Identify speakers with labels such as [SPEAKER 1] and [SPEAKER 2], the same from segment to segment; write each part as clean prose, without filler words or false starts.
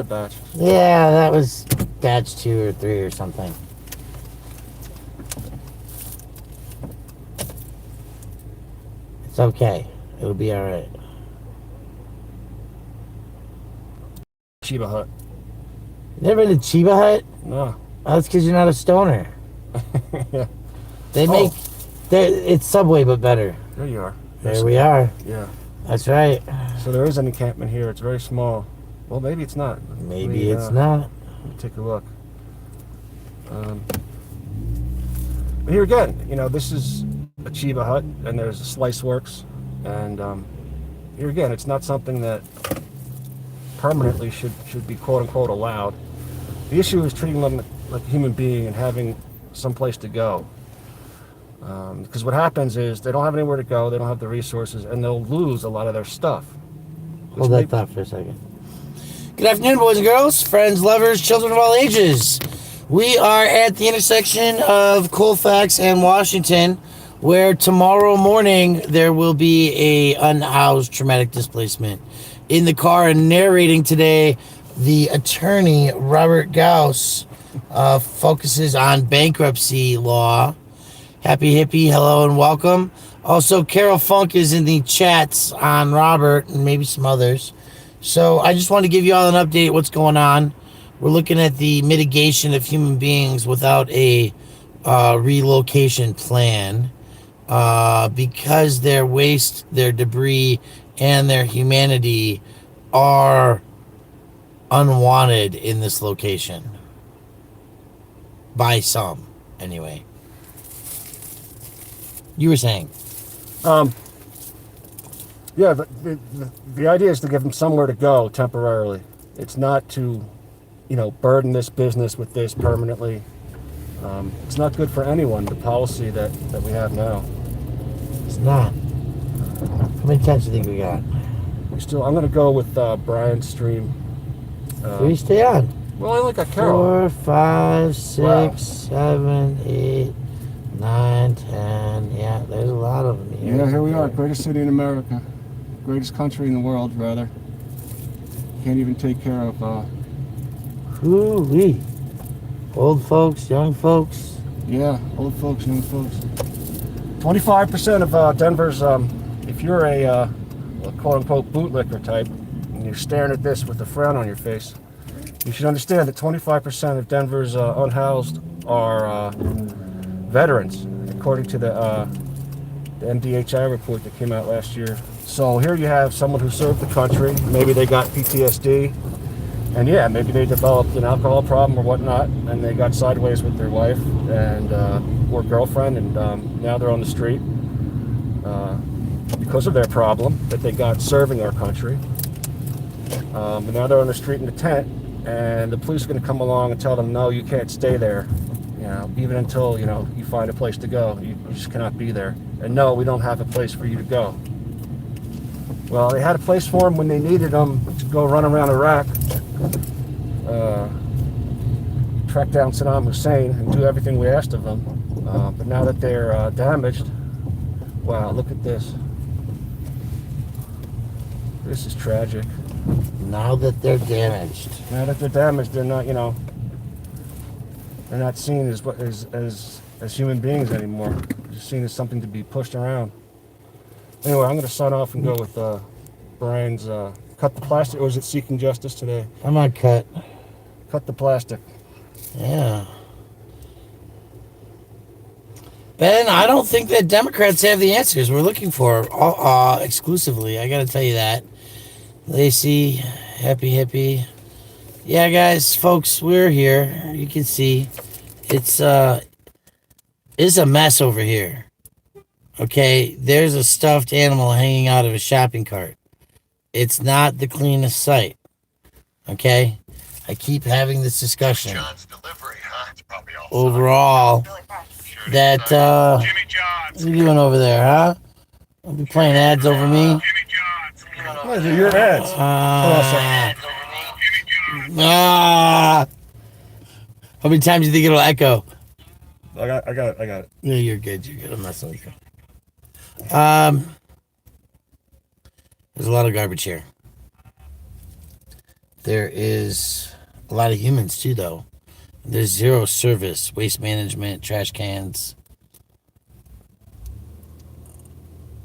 [SPEAKER 1] batch.
[SPEAKER 2] Yeah, that was batch 2 or 3 or something. It's okay. It'll be all right.
[SPEAKER 1] Chiba Hut.
[SPEAKER 2] You never been to Chiba Hut?
[SPEAKER 1] No.
[SPEAKER 2] Oh, that's because you're not a stoner.
[SPEAKER 1] Yeah.
[SPEAKER 2] They make... It's Subway, but better.
[SPEAKER 1] There you are.
[SPEAKER 2] There we are.
[SPEAKER 1] Yeah.
[SPEAKER 2] That's right.
[SPEAKER 1] So there is an encampment here. It's very small. Well, maybe it's not.
[SPEAKER 2] Maybe it's not.
[SPEAKER 1] Let me take a look. But here again, this is a Chiba Hut, and there's a Slice Works, and here again, it's not something that permanently should be quote unquote allowed. The issue is treating them like a human being and having some place to go. Because what happens is they don't have anywhere to go, they don't have the resources, and they'll lose a lot of their stuff.
[SPEAKER 2] Hold that thought for a second. Good afternoon, boys and girls, friends, lovers, children of all ages. We are at the intersection of Colfax and Washington, where tomorrow morning there will be a unhoused traumatic displacement. In the car and narrating today, the attorney, Robert Gauss, focuses on bankruptcy law. Happy hippie, hello and welcome. Also, Carol Funk is in the chats on Robert and maybe some others. So I just want to give you all an update what's going on. We're looking at the mitigation of human beings without a relocation plan because their waste, their debris, and their humanity are unwanted in this location. By some, anyway. You were saying?
[SPEAKER 1] Yeah, the idea is to give them somewhere to go temporarily. It's not to, burden this business with this permanently. It's not good for anyone, the policy that we have now.
[SPEAKER 2] It's not. How many times do you think we got?
[SPEAKER 1] I'm going to go with Brian's stream.
[SPEAKER 2] Three, stay on.
[SPEAKER 1] Well, I only got Carol.
[SPEAKER 2] 4, 5, 6, 7, 8, 9, 10. Yeah, there's a lot of them here.
[SPEAKER 1] Yeah, here we are. Greatest city in America. Greatest country in the world, rather. Can't even take care of...
[SPEAKER 2] Hoo-wee. Old folks, young folks.
[SPEAKER 1] Yeah, old folks, young folks. 25% of Denver's... if you're a quote-unquote bootlicker type, and you're staring at this with a frown on your face, you should understand that 25% of Denver's unhoused are veterans, according to the MDHI report that came out last year. So here you have someone who served the country. Maybe they got PTSD, and yeah, maybe they developed an alcohol problem or whatnot, and they got sideways with their wife and or girlfriend, and now they're on the street because of their problem that they got serving our country. But now they're on the street in a tent, and the police are going to come along and tell them, no, you can't stay there. Even until, you find a place to go. You just cannot be there. And no, we don't have a place for you to go. Well, they had a place for them when they needed them to go run around Iraq, track down Saddam Hussein, and do everything we asked of them. But now that they're damaged, wow, look at this. This is tragic.
[SPEAKER 2] Now that they're damaged.
[SPEAKER 1] Now that they're damaged, they're not, they're not seen as human beings anymore. They're just seen as something to be pushed around. Anyway, I'm going to sign off and go with Brian's Cut the Plastic, or is it Seeking Justice today?
[SPEAKER 2] I'm on cut.
[SPEAKER 1] Cut the Plastic.
[SPEAKER 2] Yeah. Ben, I don't think that Democrats have the answers we're looking for exclusively. I got to tell you that. Lacey, happy hippie. Yeah, guys, folks, we're here. You can see it's a mess over here. Okay, there's a stuffed animal hanging out of a shopping cart. It's not the cleanest sight. Okay, I keep having this discussion.
[SPEAKER 3] John's delivery, huh? It's probably all
[SPEAKER 2] overall, that
[SPEAKER 3] Jimmy John's.
[SPEAKER 2] what are you doing over there, huh? Don't be playing ads over me.
[SPEAKER 3] Jimmy John's.
[SPEAKER 1] What is it, your ads?
[SPEAKER 2] How many times do you think it'll echo?
[SPEAKER 1] I got it.
[SPEAKER 2] No, you're good. I'm messing with you. There's a lot of garbage here. there is a lot of humans too, though. There's zero service, waste management, trash cans.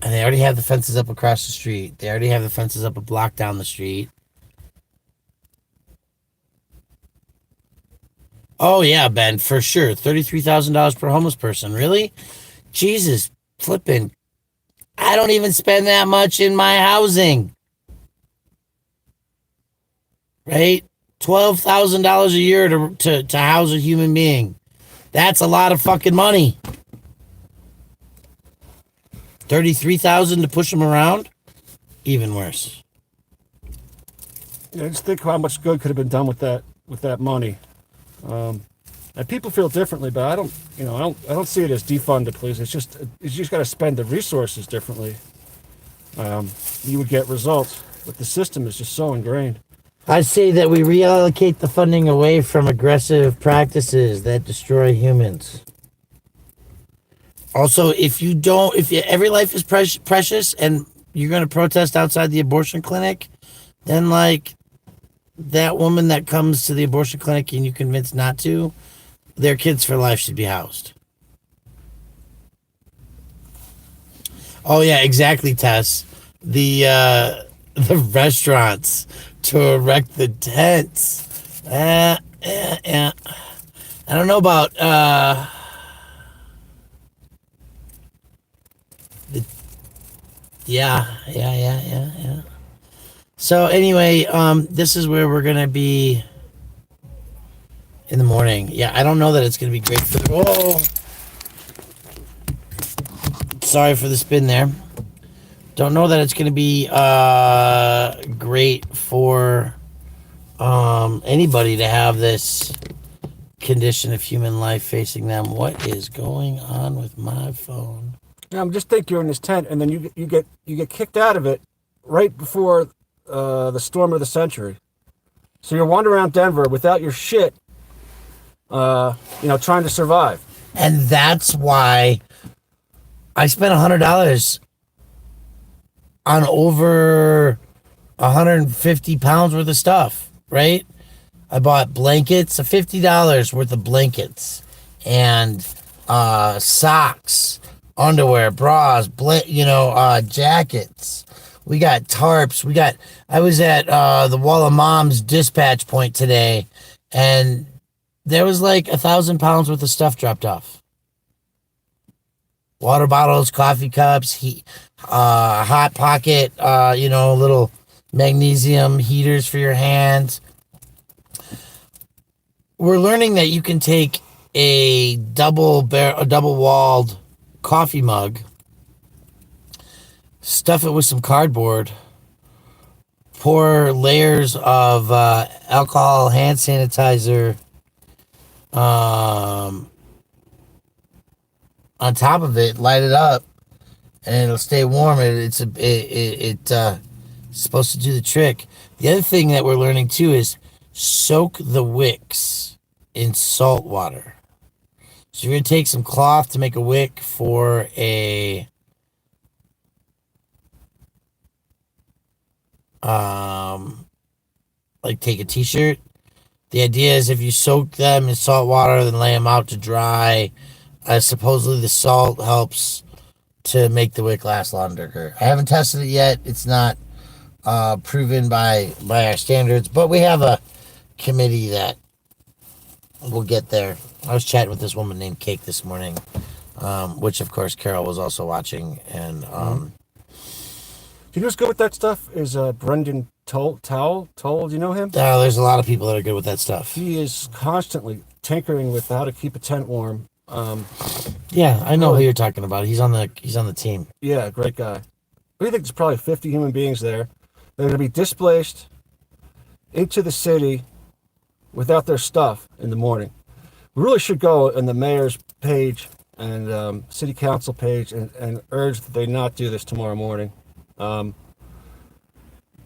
[SPEAKER 2] And they already have the fences up across the street. They already have the fences up a block down the street. Oh, yeah, Ben, for sure. $33,000 per homeless person. Really? Jesus flipping. I don't even spend that much in my housing. Right? $12,000 a year to house a human being. That's a lot of fucking money. 33,000 to push them around? Even worse.
[SPEAKER 1] Yeah, just think how much good could have been done with that money. And people feel differently, but I don't see it as defund the police. It's just you just got to spend the resources differently. You would get results, but the system is just so ingrained.
[SPEAKER 2] I say that we reallocate the funding away from aggressive practices that destroy humans. Also, every life is precious and you're going to protest outside the abortion clinic, then like that woman that comes to the abortion clinic and you convince not to, their kids for life should be housed. Oh yeah, exactly, Tess. The restaurants to erect the tents. I don't know about yeah. So anyway, this is where we're gonna be in the morning. Yeah, I don't know that it's gonna be great for the. Whoa! Sorry for the spin there. Don't know that it's gonna be great for anybody to have this condition of human life facing them. What is going on with my phone?
[SPEAKER 1] Yeah, just think you're in this tent, and then you get kicked out of it right before the storm of the century. So you're wandering around Denver without your shit, trying to survive.
[SPEAKER 2] And that's why I spent $100 on over 150 pounds worth of stuff, right? I bought blankets, $50 worth of blankets, and socks, underwear, bras, jackets. We got tarps. I was at the Wall of Moms dispatch point today, and there was like 1,000 pounds worth of stuff dropped off. Water bottles, coffee cups, hot pocket, little magnesium heaters for your hands. We're learning that you can take a double-walled coffee mug, stuff it with some cardboard, pour layers of alcohol hand sanitizer on top of it, light it up, and it'll stay warm. It's supposed to do the trick. The other thing that we're learning too is soak the wicks in salt water. So you're gonna take some cloth to make a wick for a take a t-shirt. The idea is if you soak them in salt water, then lay them out to dry. Supposedly the salt helps to make the wick last longer. I haven't tested it yet. It's not proven by our standards, but we have a committee that will get there. I was chatting with this woman named Cake this morning, which of course Carol was also watching. And
[SPEAKER 1] do you know who's good with that stuff? Is Brendan Toll? Do you know him?
[SPEAKER 2] There's a lot of people that are good with that stuff.
[SPEAKER 1] He is constantly tinkering with how to keep a tent warm.
[SPEAKER 2] Yeah, I know who you're talking about. He's on the team.
[SPEAKER 1] Yeah, great guy. We think there's probably 50 human beings there. They're going to be displaced into the city without their stuff in the morning. We really should go on the mayor's page and city council page and urge that they not do this tomorrow morning,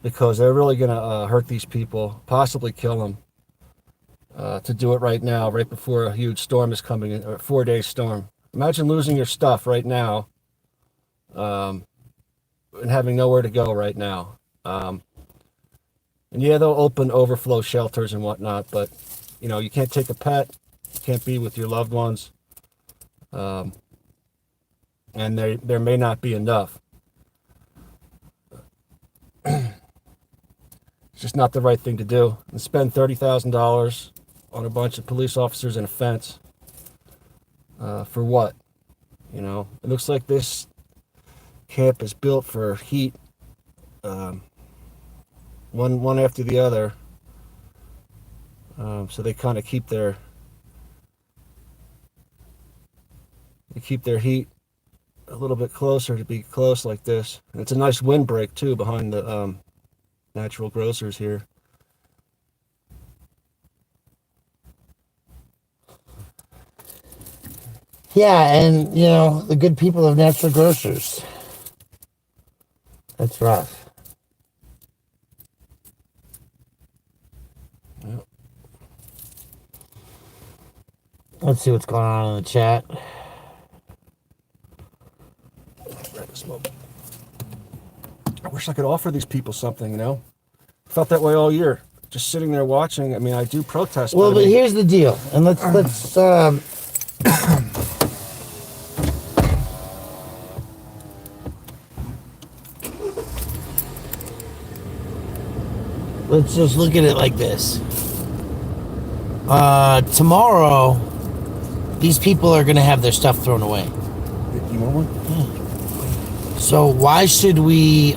[SPEAKER 1] because they're really going to hurt these people, possibly kill them. To do it right now, right before a huge storm is coming in, or a 4-day storm. Imagine losing your stuff right now, and having nowhere to go right now. And yeah, they'll open overflow shelters and whatnot, but you know, you can't take a pet, you can't be with your loved ones, and there may not be enough. It's just not the right thing to do. And spend $30,000 on a bunch of police officers and a fence. For what? You know, it looks like this camp is built for heat. One after the other. So they kind of keep their heat a little bit closer to be close like this. And it's a nice windbreak too behind the natural grocers here.
[SPEAKER 2] Yeah, and you know, the good people of natural grocers. That's rough.
[SPEAKER 1] Yep.
[SPEAKER 2] Let's see what's going on in the chat.
[SPEAKER 1] Grab a smoke. I wish I could offer these people something, you know? Felt that way all year. Just sitting there watching. I mean, I do protest.
[SPEAKER 2] Well, but
[SPEAKER 1] I mean,
[SPEAKER 2] here's the deal, and let's let's just look at it like this. Tomorrow, these people are going to have their stuff thrown away.
[SPEAKER 1] you want one?
[SPEAKER 2] So why should we?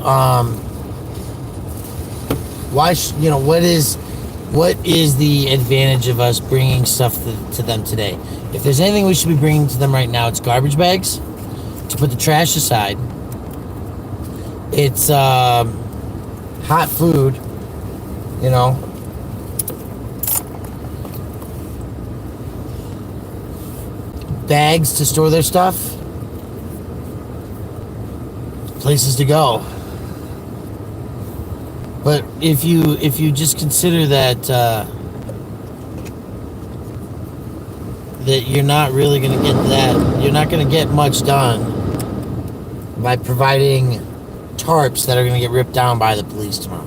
[SPEAKER 2] What is the advantage of us bringing stuff to them today? If there's anything we should be bringing to them right now, it's garbage bags to put the trash aside. It's hot food, you know. Bags to store their stuff. Places to go. But if you just consider that that you're not really going to get that, you're not going to get much done by providing tarps that are going to get ripped down by the police tomorrow.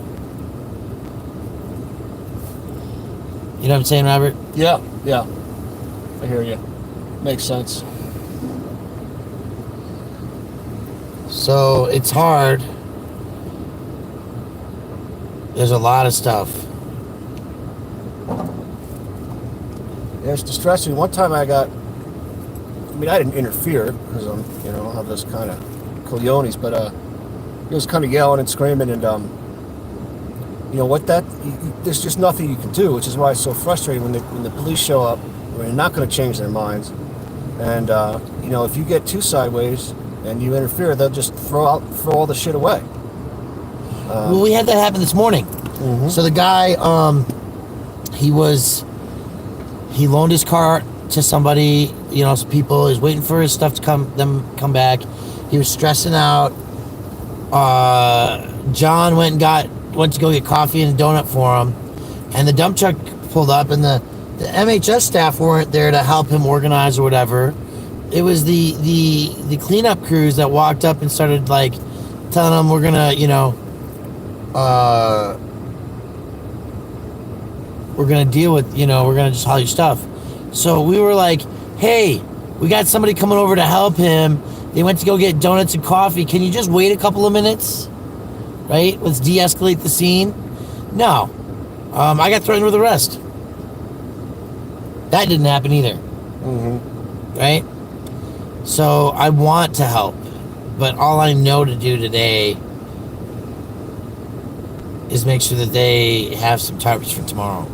[SPEAKER 2] You know what I'm saying, Robert?
[SPEAKER 1] Yeah. I hear you. Makes sense.
[SPEAKER 2] So it's hard. There's a lot of stuff.
[SPEAKER 1] Yeah, it's distressing. One time I didn't interfere because I don't have those kind of cojones, but he was kind of yelling and screaming, and you know what? There's just nothing you can do, which is why it's so frustrating when the police show up. When they're not going to change their minds, and if you get too sideways and you interfere, they'll just throw all the shit away.
[SPEAKER 2] Well, we had that happen this morning. Mm-hmm. So the guy, he loaned his car to somebody, some people. He's waiting for his stuff to come back. He was stressing out. John went to go get coffee and a donut for him, and the dump truck pulled up, and the MHS staff weren't there to help him organize or whatever. It was the cleanup crews that walked up and started like telling him, we're gonna deal with, we're gonna just haul your stuff. So we were like, hey, we got somebody coming over to help him. They went to go get donuts and coffee. Can you just wait a couple of minutes? Right? Let's de-escalate the scene. No. I got threatened with arrest. That didn't happen either.
[SPEAKER 1] Mm-hmm.
[SPEAKER 2] Right? So I want to help, but all I know to do today is make sure that they have some tarps for tomorrow.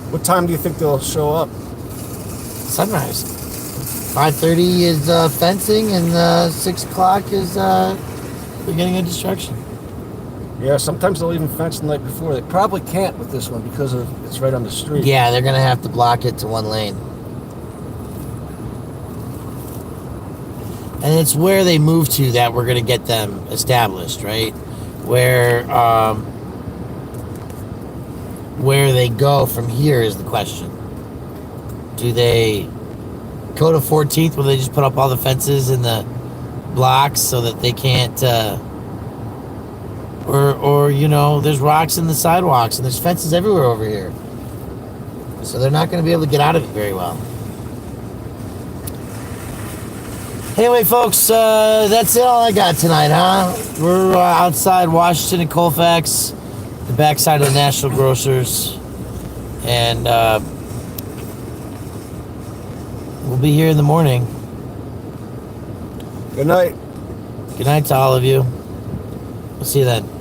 [SPEAKER 1] What time do you think they'll show up?
[SPEAKER 2] Sunrise. 5:30 is fencing, and 6 o'clock is beginning of destruction.
[SPEAKER 1] Yeah, sometimes they'll even fence the night before. They probably can't with this one because it's right on the street.
[SPEAKER 2] Yeah, they're going to have to block it to one lane. And it's where they move to that we're going to get them established, right? Where they go from here is the question. Do they go to 14th where they just put up all the fences and the blocks so that they can't, or you know, there's rocks in the sidewalks and there's fences everywhere over here. So they're not going to be able to get out of it very well. Anyway, folks, that's it. All I got tonight, huh? We're outside Washington and Colfax, the backside of the National Grocers, and we'll be here in the morning.
[SPEAKER 1] Good night.
[SPEAKER 2] Good night to all of you. We'll see you then.